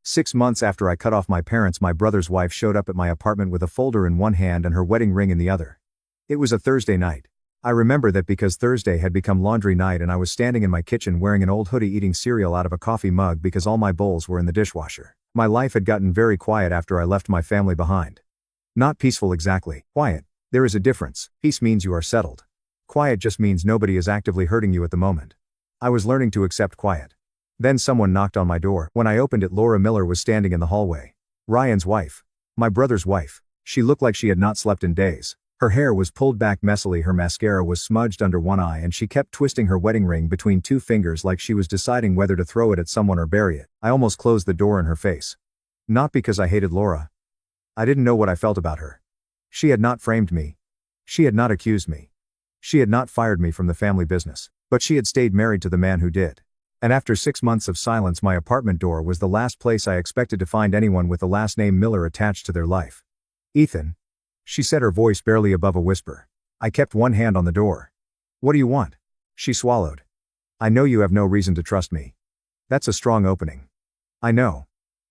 6 months after I cut off my parents, my brother's wife showed up at my apartment with a folder in one hand and her wedding ring in the other. It was a Thursday night. I remember that because Thursday had become laundry night and I was standing in my kitchen wearing an old hoodie eating cereal out of a coffee mug because all my bowls were in the dishwasher. My life had gotten very quiet after I left my family behind. Not peaceful exactly. Quiet. There is a difference. Peace means you are settled. Quiet just means nobody is actively hurting you at the moment. I was learning to accept quiet. Then someone knocked on my door. When I opened it, Laura Miller was standing in the hallway. Ryan's wife. My brother's wife. She looked like she had not slept in days. Her hair was pulled back messily, her mascara was smudged under one eye, and she kept twisting her wedding ring between two fingers like she was deciding whether to throw it at someone or bury it. I almost closed the door in her face. Not because I hated Laura. I didn't know what I felt about her. She had not framed me. She had not accused me. She had not fired me from the family business. But she had stayed married to the man who did. And after 6 months of silence, my apartment door was the last place I expected to find anyone with the last name Miller attached to their life. Ethan. She said, her voice barely above a whisper. I kept one hand on the door. What do you want? She swallowed. I know you have no reason to trust me. That's a strong opening. I know.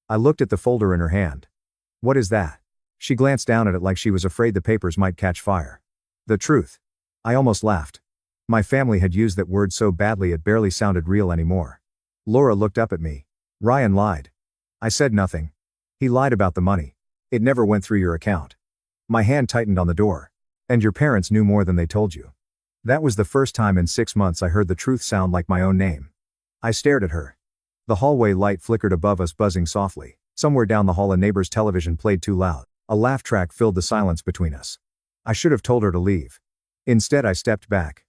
I looked at the folder in her hand. What is that? She glanced down at it like she was afraid the papers might catch fire. The truth. I almost laughed. My family had used that word so badly it barely sounded real anymore. Laura looked up at me. Ryan lied. I said nothing. He lied about the money. It never went through your account. My hand tightened on the door. And your parents knew more than they told you. That was the first time in 6 months I heard the truth sound like my own name. I stared at her. The hallway light flickered above us, buzzing softly. Somewhere down the hall a neighbor's television played too loud. A laugh track filled the silence between us. I should have told her to leave. Instead I stepped back.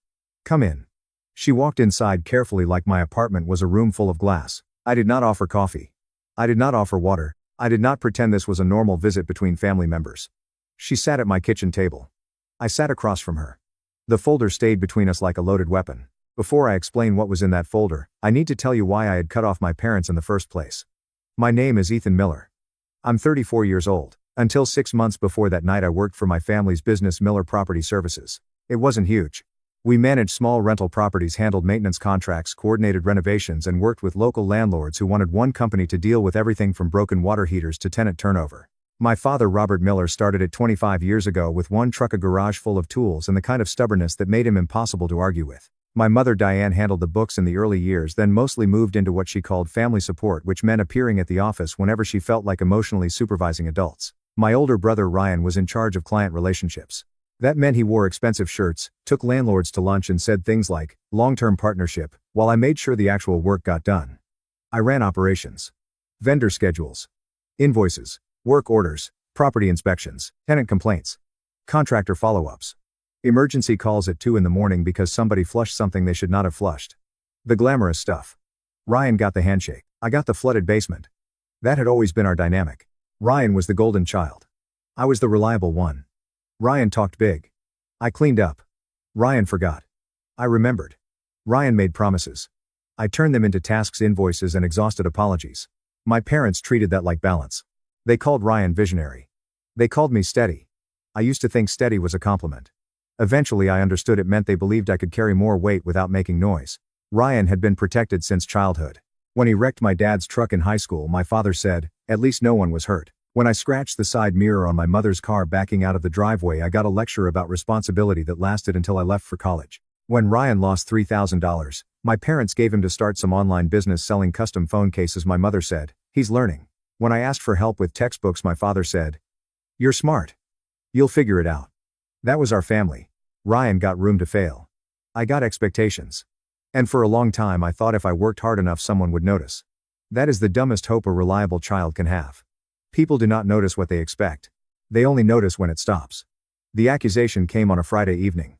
Come in. She walked inside carefully like my apartment was a room full of glass. I did not offer coffee. I did not offer water. I did not pretend this was a normal visit between family members. She sat at my kitchen table. I sat across from her. The folder stayed between us like a loaded weapon. Before I explain what was in that folder, I need to tell you why I had cut off my parents in the first place. My name is Ethan Miller. I'm 34 years old. Until 6 months before that night I worked for my family's business, Miller Property Services. It wasn't huge. We managed small rental properties, handled maintenance contracts, coordinated renovations, and worked with local landlords who wanted one company to deal with everything from broken water heaters to tenant turnover. My father, Robert Miller, started it 25 years ago with one truck, a garage full of tools, and the kind of stubbornness that made him impossible to argue with. My mother, Diane, handled the books in the early years, then mostly moved into what she called family support, which meant appearing at the office whenever she felt like emotionally supervising adults. My older brother, Ryan, was in charge of client relationships. That meant he wore expensive shirts, took landlords to lunch, and said things like, long-term partnership, while I made sure the actual work got done. I ran operations. Vendor schedules. Invoices. Work orders. Property inspections. Tenant complaints. Contractor follow-ups. Emergency calls at 2 a.m. because somebody flushed something they should not have flushed. The glamorous stuff. Ryan got the handshake. I got the flooded basement. That had always been our dynamic. Ryan was the golden child. I was the reliable one. Ryan talked big. I cleaned up. Ryan forgot. I remembered. Ryan made promises. I turned them into tasks, invoices, and exhausted apologies. My parents treated that like balance. They called Ryan visionary. They called me steady. I used to think steady was a compliment. Eventually I understood it meant they believed I could carry more weight without making noise. Ryan had been protected since childhood. When he wrecked my dad's truck in high school, my father said, "At least no one was hurt." When I scratched the side mirror on my mother's car backing out of the driveway, I got a lecture about responsibility that lasted until I left for college. When Ryan lost $3,000, my parents gave him to start some online business selling custom phone cases. My mother said, "He's learning." When I asked for help with textbooks, my father said, "You're smart. You'll figure it out." That was our family. Ryan got room to fail. I got expectations. And for a long time I thought if I worked hard enough someone would notice. That is the dumbest hope a reliable child can have. People do not notice what they expect. They only notice when it stops. The accusation came on a Friday evening.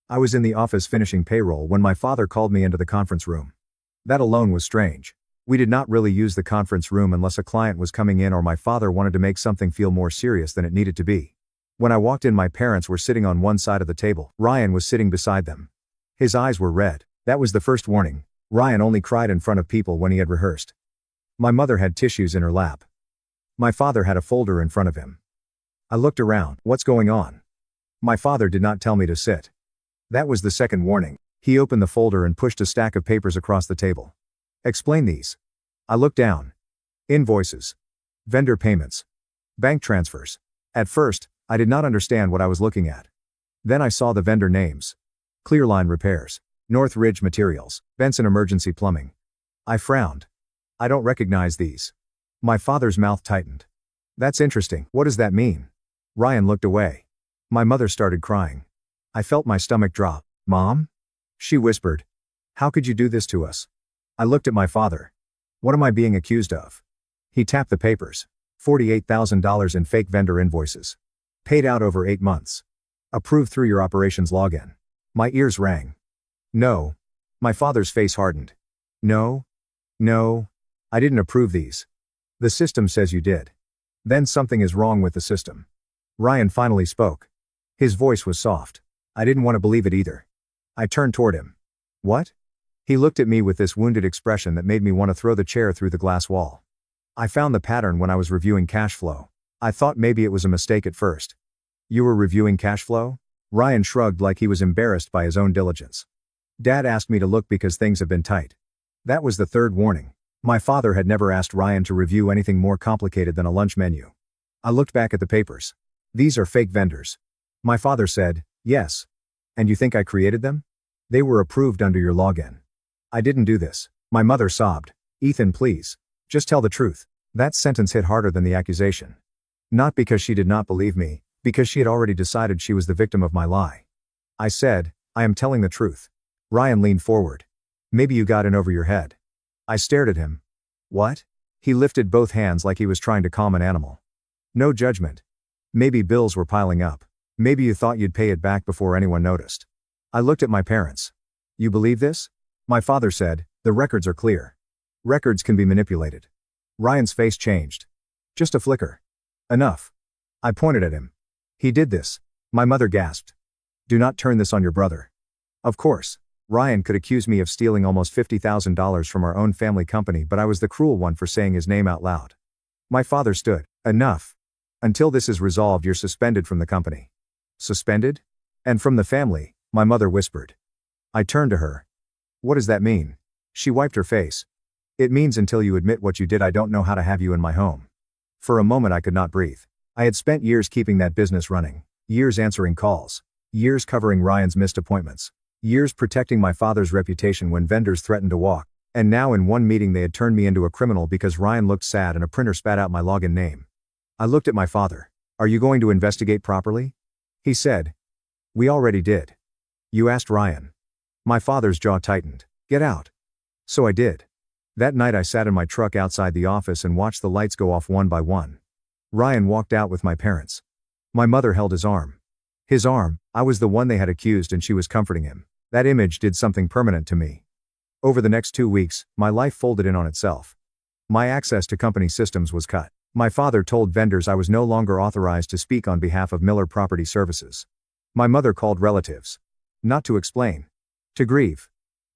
I was in the office finishing payroll when my father called me into the conference room. That alone was strange. We did not really use the conference room unless a client was coming in or my father wanted to make something feel more serious than it needed to be. When I walked in, my parents were sitting on one side of the table. Ryan was sitting beside them. His eyes were red. That was the first warning. Ryan only cried in front of people when he had rehearsed. My mother had tissues in her lap. My father had a folder in front of him. I looked around. What's going on? My father did not tell me to sit. That was the second warning. He opened the folder and pushed a stack of papers across the table. Explain these. I looked down. Invoices. Vendor payments. Bank transfers. At first, I did not understand what I was looking at. Then I saw the vendor names. Clearline Repairs. North Ridge Materials. Benson Emergency Plumbing. I frowned. I don't recognize these. My father's mouth tightened. That's interesting. What does that mean? Ryan looked away. My mother started crying. I felt my stomach drop. Mom? She whispered. How could you do this to us? I looked at my father. What am I being accused of? He tapped the papers. $48,000 in fake vendor invoices. Paid out over 8 months. Approved through your operations login. My ears rang. No. My father's face hardened. No. No. I didn't approve these. The system says you did. Then something is wrong with the system. Ryan finally spoke. His voice was soft. I didn't want to believe it either. I turned toward him. What? He looked at me with this wounded expression that made me want to throw the chair through the glass wall. I found the pattern when I was reviewing cash flow. I thought maybe it was a mistake at first. You were reviewing cash flow? Ryan shrugged like he was embarrassed by his own diligence. Dad asked me to look because things have been tight. That was the third warning. My father had never asked Ryan to review anything more complicated than a lunch menu. I looked back at the papers. These are fake vendors. My father said, yes. And you think I created them? They were approved under your login. I didn't do this. My mother sobbed. Ethan, please. Just tell the truth. That sentence hit harder than the accusation. Not because she did not believe me, because she had already decided she was the victim of my lie. I said, I am telling the truth. Ryan leaned forward. Maybe you got in over your head. I stared at him. What? He lifted both hands like he was trying to calm an animal. No judgment. Maybe bills were piling up. Maybe you thought you'd pay it back before anyone noticed. I looked at my parents. You believe this? My father said, the records are clear. Records can be manipulated. Ryan's face changed. Just a flicker. Enough. I pointed at him. He did this. My mother gasped. Do not turn this on your brother. Of course. Ryan could accuse me of stealing almost $50,000 from our own family company, but I was the cruel one for saying his name out loud. My father stood. Enough. Until this is resolved, you're suspended from the company. Suspended? And from the family, my mother whispered. I turned to her. What does that mean? She wiped her face. It means until you admit what you did, I don't know how to have you in my home. For a moment I could not breathe. I had spent years keeping that business running, years answering calls, years covering Ryan's missed appointments, years protecting my father's reputation when vendors threatened to walk, and now in one meeting they had turned me into a criminal because Ryan looked sad and a printer spat out my login name. I looked at my father. Are you going to investigate properly? He said. We already did. You asked Ryan. My father's jaw tightened. Get out. So I did. That night I sat in my truck outside the office and watched the lights go off one by one. Ryan walked out with my parents. My mother held his arm. His arm, I was the one they had accused and she was comforting him. That image did something permanent to me. Over the next 2 weeks, my life folded in on itself. My access to company systems was cut. My father told vendors I was no longer authorized to speak on behalf of Miller Property Services. My mother called relatives. Not to explain. To grieve.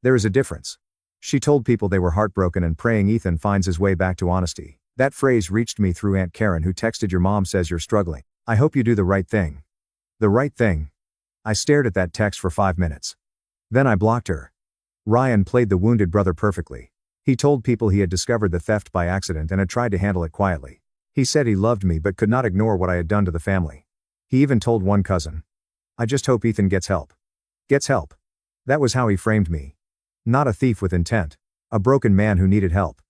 There is a difference. She told people they were heartbroken and praying Ethan finds his way back to honesty. That phrase reached me through Aunt Karen, who texted, your mom says you're struggling. I hope you do the right thing. The right thing? I stared at that text for 5 minutes. Then I blocked her. Ryan played the wounded brother perfectly. He told people he had discovered the theft by accident and had tried to handle it quietly. He said he loved me but could not ignore what I had done to the family. He even told one cousin. I just hope Ethan gets help. Gets help. That was how he framed me. Not a thief with intent. A broken man who needed help.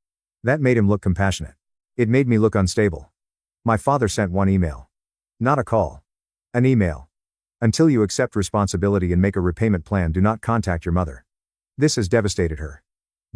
That made him look compassionate. It made me look unstable. My father sent one email. Not a call. An email. Until you accept responsibility and make a repayment plan, do not contact your mother. This has devastated her.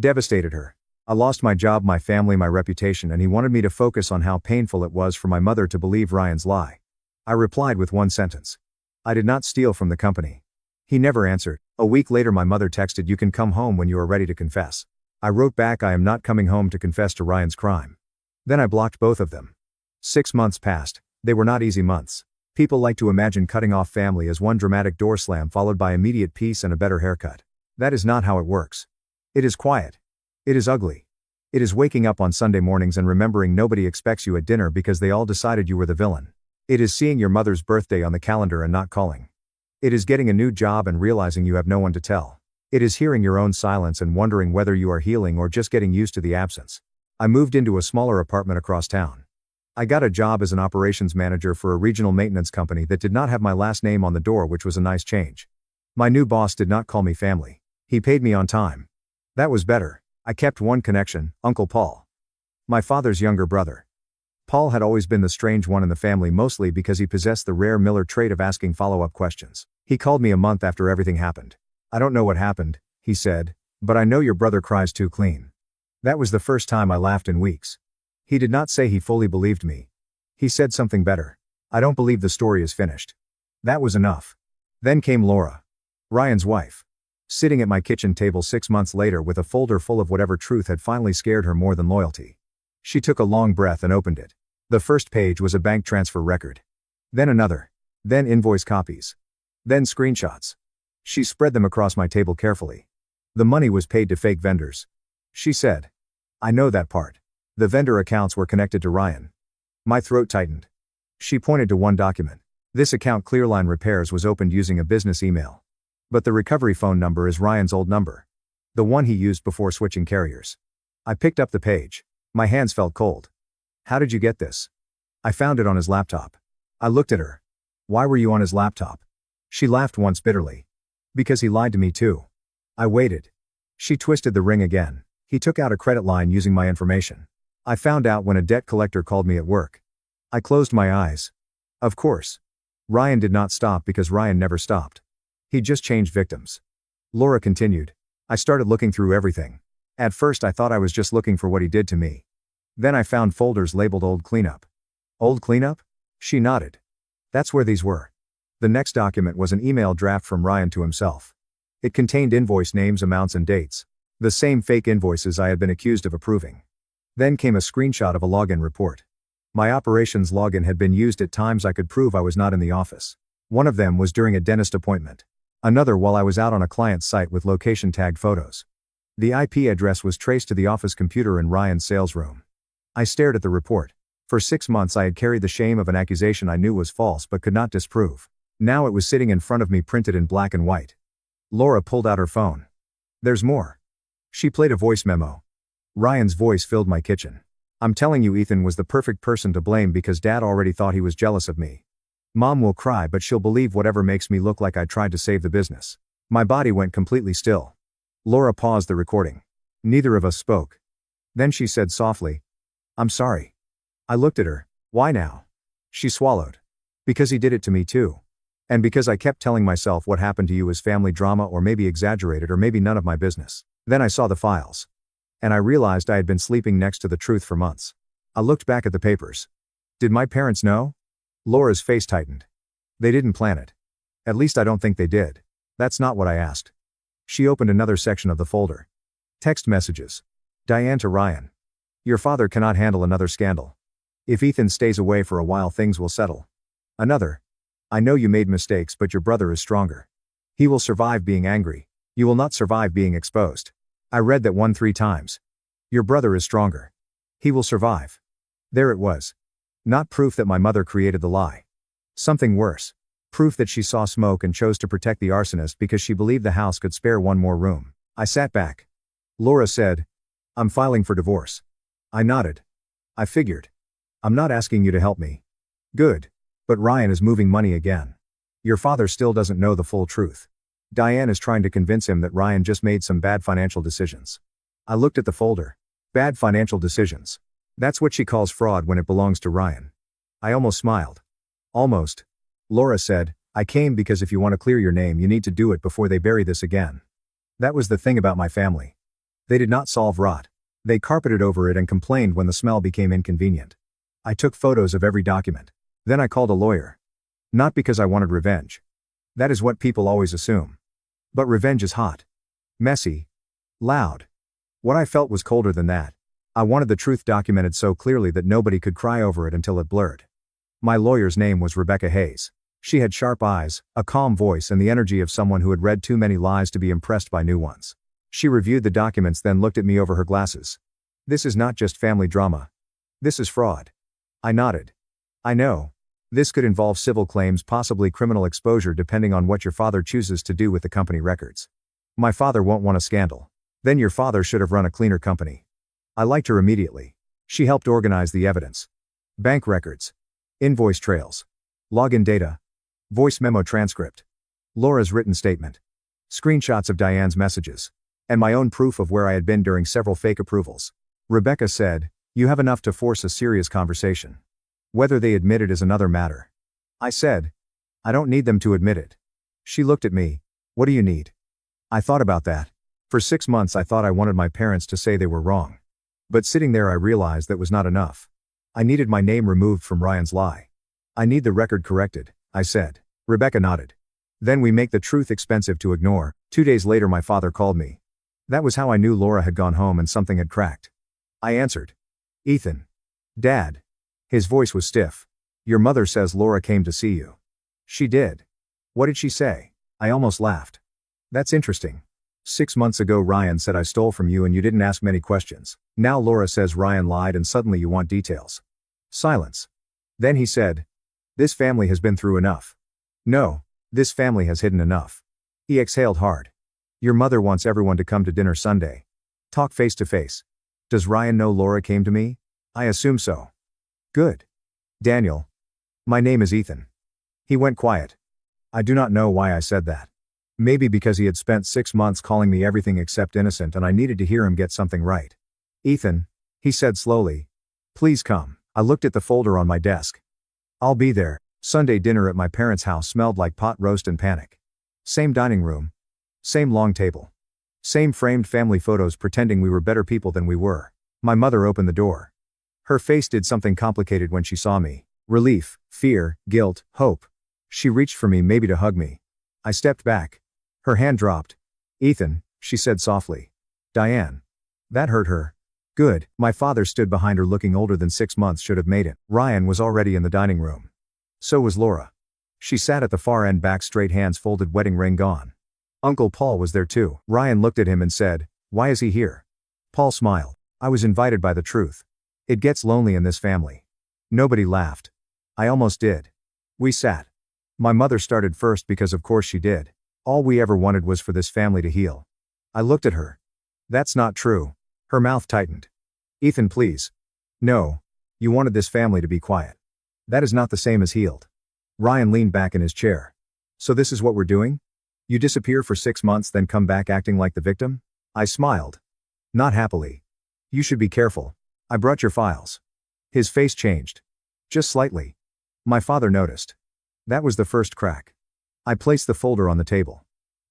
Devastated her. I lost my job, my family, my reputation, and he wanted me to focus on how painful it was for my mother to believe Ryan's lie. I replied with one sentence. I did not steal from the company. He never answered. A week later my mother texted, you can come home when you are ready to confess. I wrote back, I am not coming home to confess to Ryan's crime. Then I blocked both of them. 6 months passed. They were not easy months. People like to imagine cutting off family as one dramatic door slam followed by immediate peace and a better haircut. That is not how it works. It is quiet. It is ugly. It is waking up on Sunday mornings and remembering nobody expects you at dinner because they all decided you were the villain. It is seeing your mother's birthday on the calendar and not calling. It is getting a new job and realizing you have no one to tell. It is hearing your own silence and wondering whether you are healing or just getting used to the absence. I moved into a smaller apartment across town. I got a job as an operations manager for a regional maintenance company that did not have my last name on the door, which was a nice change. My new boss did not call me family. He paid me on time. That was better. I kept one connection, Uncle Paul. My father's younger brother. Paul had always been the strange one in the family, mostly because he possessed the rare Miller trait of asking follow-up questions. He called me a month after everything happened. I don't know what happened, he said, but I know your brother cries too clean. That was the first time I laughed in weeks. He did not say he fully believed me. He said something better. I don't believe the story is finished. That was enough. Then came Laura, Ryan's wife, sitting at my kitchen table 6 months later with a folder full of whatever truth had finally scared her more than loyalty. She took a long breath and opened it. The first page was a bank transfer record. Then another. Then invoice copies. Then screenshots. She spread them across my table carefully. The money was paid to fake vendors. She said. I know that part. The vendor accounts were connected to Ryan. My throat tightened. She pointed to one document. This account, Clearline Repairs, was opened using a business email. But the recovery phone number is Ryan's old number. The one he used before switching carriers. I picked up the page. My hands felt cold. How did you get this? I found it on his laptop. I looked at her. Why were you on his laptop? She laughed once bitterly. Because he lied to me too. I waited. She twisted the ring again. He took out a credit line using my information. I found out when a debt collector called me at work. I closed my eyes. Of course. Ryan did not stop because Ryan never stopped. He just changed victims. Laura continued. I started looking through everything. At first I thought I was just looking for what he did to me. Then I found folders labeled Old Cleanup. Old Cleanup? She nodded. That's where these were. The next document was an email draft from Ryan to himself. It contained invoice names, amounts, and dates. The same fake invoices I had been accused of approving. Then came a screenshot of a login report. My operations login had been used at times I could prove I was not in the office. One of them was during a dentist appointment. Another while I was out on a client's site with location tagged photos. The IP address was traced to the office computer in Ryan's sales room. I stared at the report. For 6 months I had carried the shame of an accusation I knew was false but could not disprove. Now it was sitting in front of me, printed in black and white. Laura pulled out her phone. There's more. She played a voice memo. Ryan's voice filled my kitchen. I'm telling you, Ethan was the perfect person to blame because Dad already thought he was jealous of me. Mom will cry, but she'll believe whatever makes me look like I tried to save the business. My body went completely still. Laura paused the recording. Neither of us spoke. Then she said softly, I'm sorry. I looked at her. Why now? She swallowed. Because he did it to me too. And because I kept telling myself what happened to you is family drama, or maybe exaggerated, or maybe none of my business. Then I saw the files. And I realized I had been sleeping next to the truth for months. I looked back at the papers. Did my parents know? Laura's face tightened. They didn't plan it. At least I don't think they did. That's not what I asked. She opened another section of the folder. Text messages. Diane to Ryan. Your father cannot handle another scandal. If Ethan stays away for a while, things will settle. Another. I know you made mistakes, but your brother is stronger. He will survive being angry. You will not survive being exposed. I read that 1-3 times. Your brother is stronger. He will survive. There it was. Not proof that my mother created the lie. Something worse. Proof that she saw smoke and chose to protect the arsonist because she believed the house could spare one more room. I sat back. Laura said, I'm filing for divorce. I nodded. I figured. I'm not asking you to help me. Good. But Ryan is moving money again. Your father still doesn't know the full truth. Diane is trying to convince him that Ryan just made some bad financial decisions. I looked at the folder. Bad financial decisions. That's what she calls fraud when it belongs to Ryan. I almost smiled. Almost. Laura said, I came because if you want to clear your name, you need to do it before they bury this again. That was the thing about my family. They did not solve rot. They carpeted over it and complained when the smell became inconvenient. I took photos of every document. Then I called a lawyer. Not because I wanted revenge. That is what people always assume. But revenge is hot. Messy. Loud. What I felt was colder than that. I wanted the truth documented so clearly that nobody could cry over it until it blurred. My lawyer's name was Rebecca Hayes. She had sharp eyes, a calm voice, and the energy of someone who had read too many lies to be impressed by new ones. She reviewed the documents, then looked at me over her glasses. This is not just family drama. This is fraud. I nodded. I know. This could involve civil claims, possibly criminal exposure, depending on what your father chooses to do with the company records. My father won't want a scandal. Then your father should have run a cleaner company. I liked her immediately. She helped organize the evidence. Bank records. Invoice trails. Login data. Voice memo transcript. Laura's written statement. Screenshots of Diane's messages. And my own proof of where I had been during several fake approvals. Rebecca said, "You have enough to force a serious conversation. Whether they admit it is another matter." I said, "I don't need them to admit it." She looked at me. "What do you need?" I thought about that. For 6 months I thought I wanted my parents to say they were wrong. But sitting there I realized that was not enough. I needed my name removed from Ryan's lie. "I need the record corrected," I said. Rebecca nodded. "Then we make the truth expensive to ignore." 2 days later my father called me. That was how I knew Laura had gone home and something had cracked. I answered. "Ethan." "Dad." His voice was stiff. "Your mother says Laura came to see you." "She did." "What did she say?" I almost laughed. "That's interesting. 6 months ago Ryan said I stole from you and you didn't ask many questions. Now Laura says Ryan lied and suddenly you want details." Silence. Then he said, "This family has been through enough. No, this family has hidden enough." He exhaled hard. "Your mother wants everyone to come to dinner Sunday. Talk face to face. Does Ryan know Laura came to me?" "I assume so." "Good. Daniel. My name is Ethan." He went quiet. I do not know why I said that. Maybe because he had spent 6 months calling me everything except innocent and I needed to hear him get something right. "Ethan," he said slowly. "Please come." I looked at the folder on my desk. "I'll be there." Sunday dinner at my parents' house smelled like pot roast and panic. Same dining room. Same long table. Same framed family photos pretending we were better people than we were. My mother opened the door. Her face did something complicated when she saw me. Relief, fear, guilt, hope. She reached for me, maybe to hug me. I stepped back. Her hand dropped. "Ethan," she said softly. "Diane." That hurt her. Good. My father stood behind her looking older than 6 months should have made it. Ryan was already in the dining room. So was Laura. She sat at the far end, back straight, hands folded, wedding ring gone. Uncle Paul was there too. Ryan looked at him and said, "Why is he here?" Paul smiled. "I was invited by the truth. It gets lonely in this family." Nobody laughed. I almost did. We sat. My mother started first because of course she did. All we ever wanted was for this family to heal. I looked at her. "That's not true." Her mouth tightened. "Ethan, please." "No. You wanted this family to be quiet. That is not the same as healed." Ryan leaned back in his chair. "So this is what we're doing? You disappear for 6 months then come back acting like the victim?" I smiled. Not happily. "You should be careful. I brought your files." His face changed. Just slightly. My father noticed. That was the first crack. I placed the folder on the table.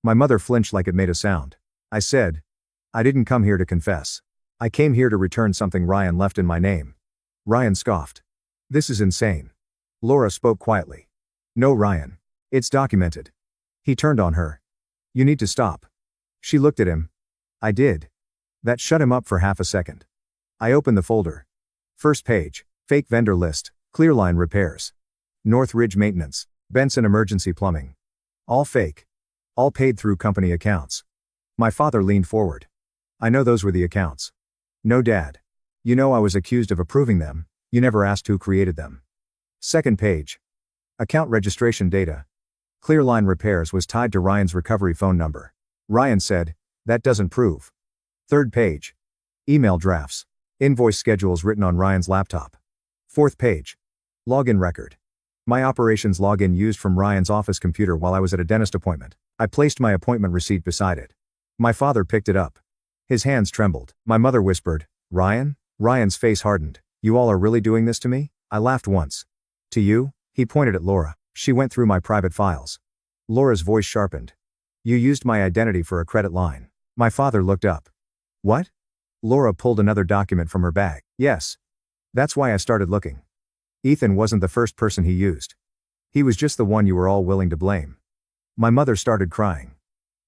My mother flinched like it made a sound. I said, "I didn't come here to confess. I came here to return something Ryan left in my name." Ryan scoffed. "This is insane." Laura spoke quietly. "No, Ryan. It's documented." He turned on her. "You need to stop." She looked at him. I did. That shut him up for half a second. I opened the folder. First page. Fake vendor list. Clearline repairs. North Ridge maintenance. Benson emergency plumbing. All fake. All paid through company accounts. My father leaned forward. "I know those were the accounts." "No, Dad. You know I was accused of approving them. You never asked who created them." Second page. Account registration data. Clearline repairs was tied to Ryan's recovery phone number. Ryan said, "That doesn't prove." Third page. Email drafts. Invoice schedules written on Ryan's laptop. Fourth page. Login record. My operations login used from Ryan's office computer while I was at a dentist appointment. I placed my appointment receipt beside it. My father picked it up. His hands trembled. My mother whispered, "Ryan?" Ryan's face hardened. "You all are really doing this to me?" I laughed once. "To you?" He pointed at Laura. She went through my private files. Laura's voice sharpened. "You used my identity for a credit line." My father looked up. "What?" Laura pulled another document from her bag. "Yes. That's why I started looking. Ethan wasn't the first person he used. He was just the one you were all willing to blame." My mother started crying.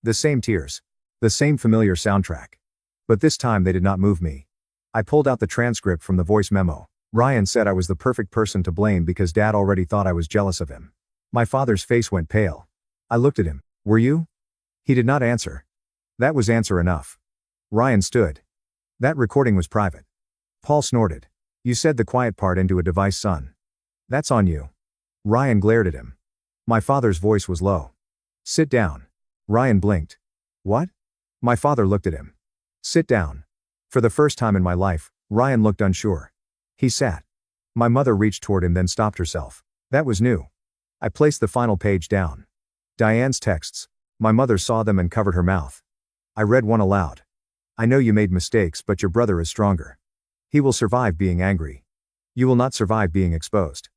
The same tears. The same familiar soundtrack. But this time they did not move me. I pulled out the transcript from the voice memo. Ryan said I was the perfect person to blame because Dad already thought I was jealous of him. My father's face went pale. I looked at him. "Were you?" He did not answer. That was answer enough. Ryan stood. "That recording was private." Paul snorted. "You said the quiet part into a device, son. That's on you." Ryan glared at him. My father's voice was low. "Sit down." Ryan blinked. "What?" My father looked at him. "Sit down." For the first time in my life, Ryan looked unsure. He sat. My mother reached toward him then stopped herself. That was new. I placed the final page down. Diane's texts. My mother saw them and covered her mouth. I read one aloud. I know you made mistakes, but your brother is stronger. He will survive being angry. You will not survive being exposed.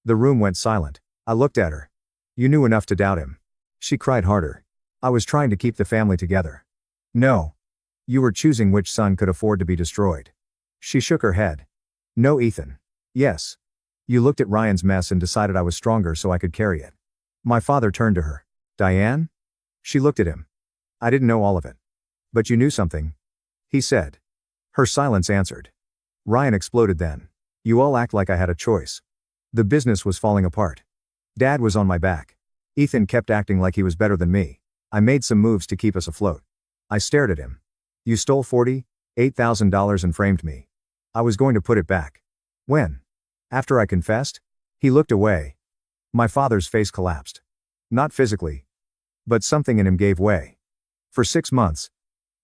The room went silent. I looked at her. You knew enough to doubt him. She cried harder. I was trying to keep the family together. No. You were choosing which son could afford to be destroyed. She shook her head. No, Ethan. Yes. You looked at Ryan's mess and decided I was stronger so I could carry it. My father turned to her. Diane? She looked at him. I didn't know all of it. But you knew something. He said. Her silence answered. Ryan exploded then. You all act like I had a choice. The business was falling apart. Dad was on my back. Ethan kept acting like he was better than me. I made some moves to keep us afloat. I stared at him. You stole $48,000 and framed me. I was going to put it back. When? After I confessed? He looked away. My father's face collapsed. Not physically. But something in him gave way. For 6 months.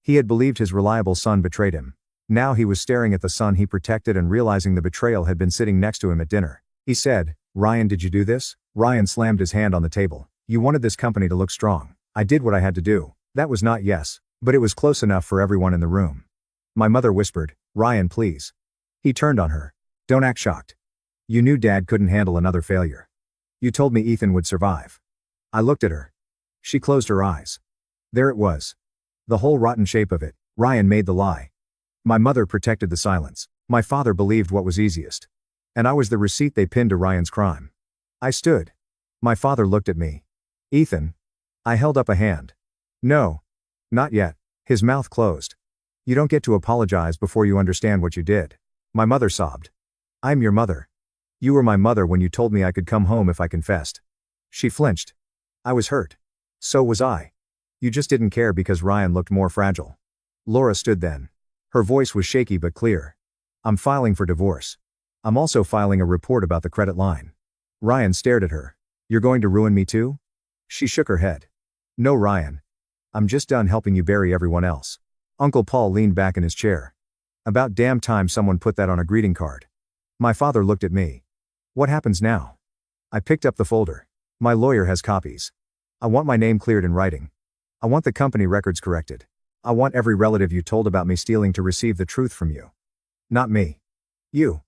He had believed his reliable son betrayed him. Now he was staring at the son he protected and realizing the betrayal had been sitting next to him at dinner. He said, Ryan, did you do this? Ryan slammed his hand on the table. You wanted this company to look strong. I did what I had to do. That was not yes, but it was close enough for everyone in the room. My mother whispered, Ryan, please. He turned on her. Don't act shocked. You knew Dad couldn't handle another failure. You told me Ethan would survive. I looked at her. She closed her eyes. There it was. The whole rotten shape of it. Ryan made the lie. My mother protected the silence. My father believed what was easiest. And I was the receipt they pinned to Ryan's crime. I stood. My father looked at me. Ethan. I held up a hand. No. Not yet. His mouth closed. You don't get to apologize before you understand what you did. My mother sobbed. I'm your mother. You were my mother when you told me I could come home if I confessed. She flinched. I was hurt. So was I. You just didn't care because Ryan looked more fragile. Laura stood then. Her voice was shaky but clear. I'm filing for divorce. I'm also filing a report about the credit line. Ryan stared at her. You're going to ruin me too? She shook her head. No, Ryan. I'm just done helping you bury everyone else. Uncle Paul leaned back in his chair. About damn time someone put that on a greeting card. My father looked at me. What happens now? I picked up the folder. My lawyer has copies. I want my name cleared in writing. I want the company records corrected. I want every relative you told about me stealing to receive the truth from you. Not me. You.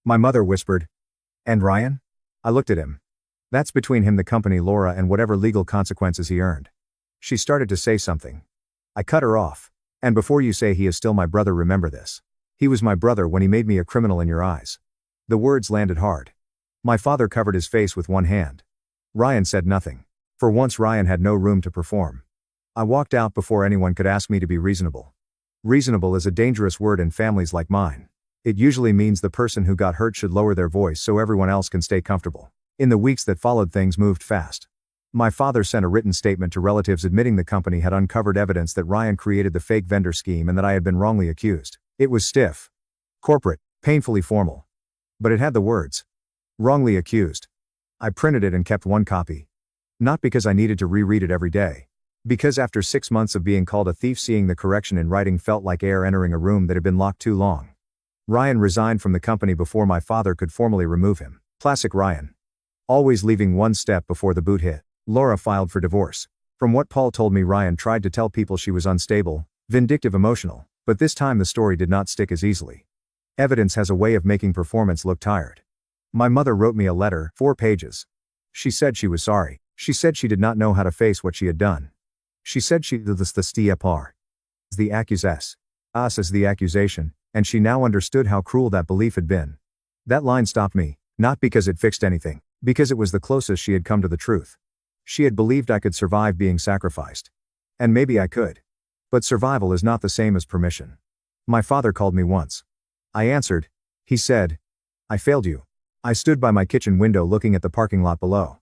My mother whispered. And Ryan? I looked at him. That's between him, the company, Laura, and whatever legal consequences he earned. She started to say something. I cut her off. And before you say he is still my brother, remember this. He was my brother when he made me a criminal in your eyes. The words landed hard. My father covered his face with one hand. Ryan said nothing. For once Ryan had no room to perform. I walked out before anyone could ask me to be reasonable. Reasonable is a dangerous word in families like mine. It usually means the person who got hurt should lower their voice so everyone else can stay comfortable. In the weeks that followed, things moved fast. My father sent a written statement to relatives admitting the company had uncovered evidence that Ryan created the fake vendor scheme and that I had been wrongly accused. It was stiff. Corporate, painfully formal. But it had the words. Wrongly accused. I printed it and kept one copy. Not because I needed to reread it every day. Because after 6 months of being called a thief, seeing the correction in writing felt like air entering a room that had been locked too long. Ryan resigned from the company before my father could formally remove him. Classic Ryan. Always leaving one step before the boot hit. Laura filed for divorce. From what Paul told me, Ryan tried to tell people she was unstable, vindictive, emotional, but this time the story did not stick as easily. Evidence has a way of making performance look tired. My mother wrote me a letter, 4 pages. She said she was sorry. She said she did not know how to face what she had done. She said she did the accuse us as the accusation, and she now understood how cruel that belief had been. That line stopped me, not because it fixed anything, because it was the closest she had come to the truth. She had believed I could survive being sacrificed. And maybe I could. But survival is not the same as permission. My father called me once. I answered. He said, I failed you. I stood by my kitchen window looking at the parking lot below.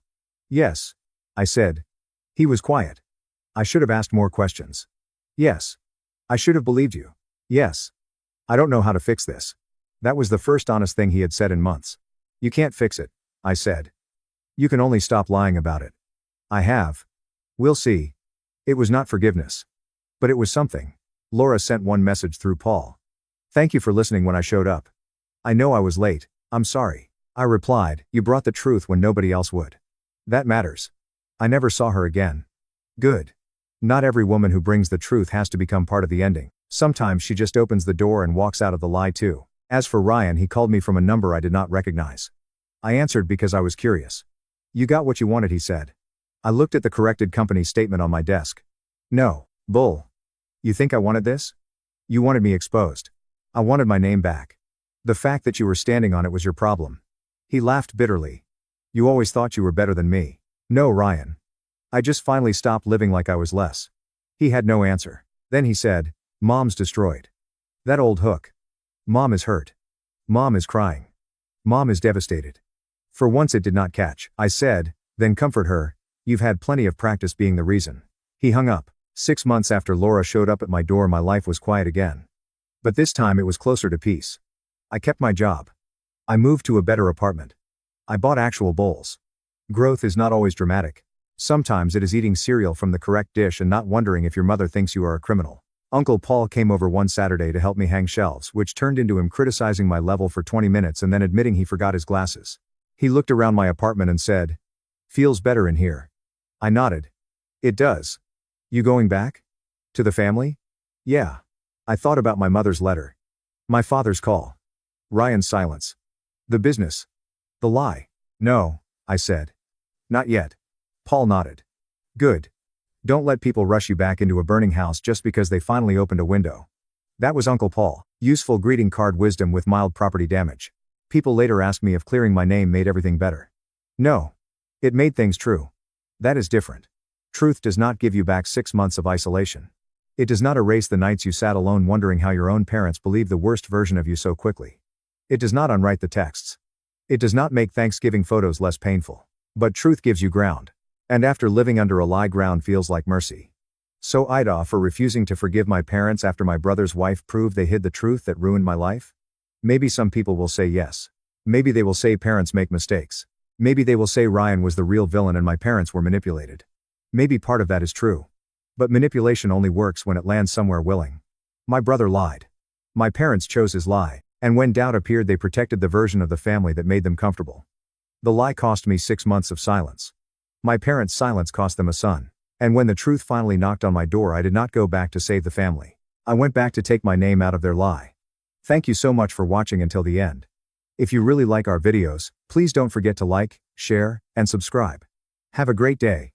Yes. I said. He was quiet. I should have asked more questions. Yes. I should have believed you. Yes. I don't know how to fix this. That was the first honest thing he had said in months. You can't fix it, I said. You can only stop lying about it. I have. We'll see. It was not forgiveness. But it was something. Laura sent one message through Paul. Thank you for listening when I showed up. I know I was late, I'm sorry. I replied, you brought the truth when nobody else would. That matters. I never saw her again. Good. Not every woman who brings the truth has to become part of the ending. Sometimes she just opens the door and walks out of the lie too. As for Ryan, he called me from a number I did not recognize. I answered because I was curious. You got what you wanted, he said. I looked at the corrected company statement on my desk. No, bull. You think I wanted this? You wanted me exposed. I wanted my name back. The fact that you were standing on it was your problem. He laughed bitterly. You always thought you were better than me. No, Ryan. I just finally stopped living like I was less. He had no answer. Then he said, Mom's destroyed. That old hook. Mom is hurt. Mom is crying. Mom is devastated. For once it did not catch. I said, then comfort her, you've had plenty of practice being the reason. He hung up. 6 months after Laura showed up at my door, my life was quiet again. But this time it was closer to peace. I kept my job. I moved to a better apartment. I bought actual bowls. Growth is not always dramatic. Sometimes it is eating cereal from the correct dish and not wondering if your mother thinks you are a criminal. Uncle Paul came over one Saturday to help me hang shelves, which turned into him criticizing my level for 20 minutes and then admitting he forgot his glasses. He looked around my apartment and said, feels better in here. I nodded. It does. You going back? To the family? Yeah. I thought about my mother's letter. My father's call. Ryan's silence. The business. The lie. No, I said. Not yet. Paul nodded. Good. Don't let people rush you back into a burning house just because they finally opened a window. That was Uncle Paul. Useful greeting card wisdom with mild property damage. People later asked me if clearing my name made everything better. No. It made things true. That is different. Truth does not give you back 6 months of isolation. It does not erase the nights you sat alone wondering how your own parents believed the worst version of you so quickly. It does not unwrite the texts. It does not make Thanksgiving photos less painful. But truth gives you ground. And after living under a lie, ground feels like mercy. So Ida for refusing to forgive my parents after my brother's wife proved they hid the truth that ruined my life? Maybe some people will say yes. Maybe they will say parents make mistakes. Maybe they will say Ryan was the real villain and my parents were manipulated. Maybe part of that is true. But manipulation only works when it lands somewhere willing. My brother lied. My parents chose his lie, and when doubt appeared they protected the version of the family that made them comfortable. The lie cost me 6 months of silence. My parents' silence cost them a son. And when the truth finally knocked on my door, I did not go back to save the family. I went back to take my name out of their lie. Thank you so much for watching until the end. If you really like our videos, please don't forget to like, share, and subscribe. Have a great day.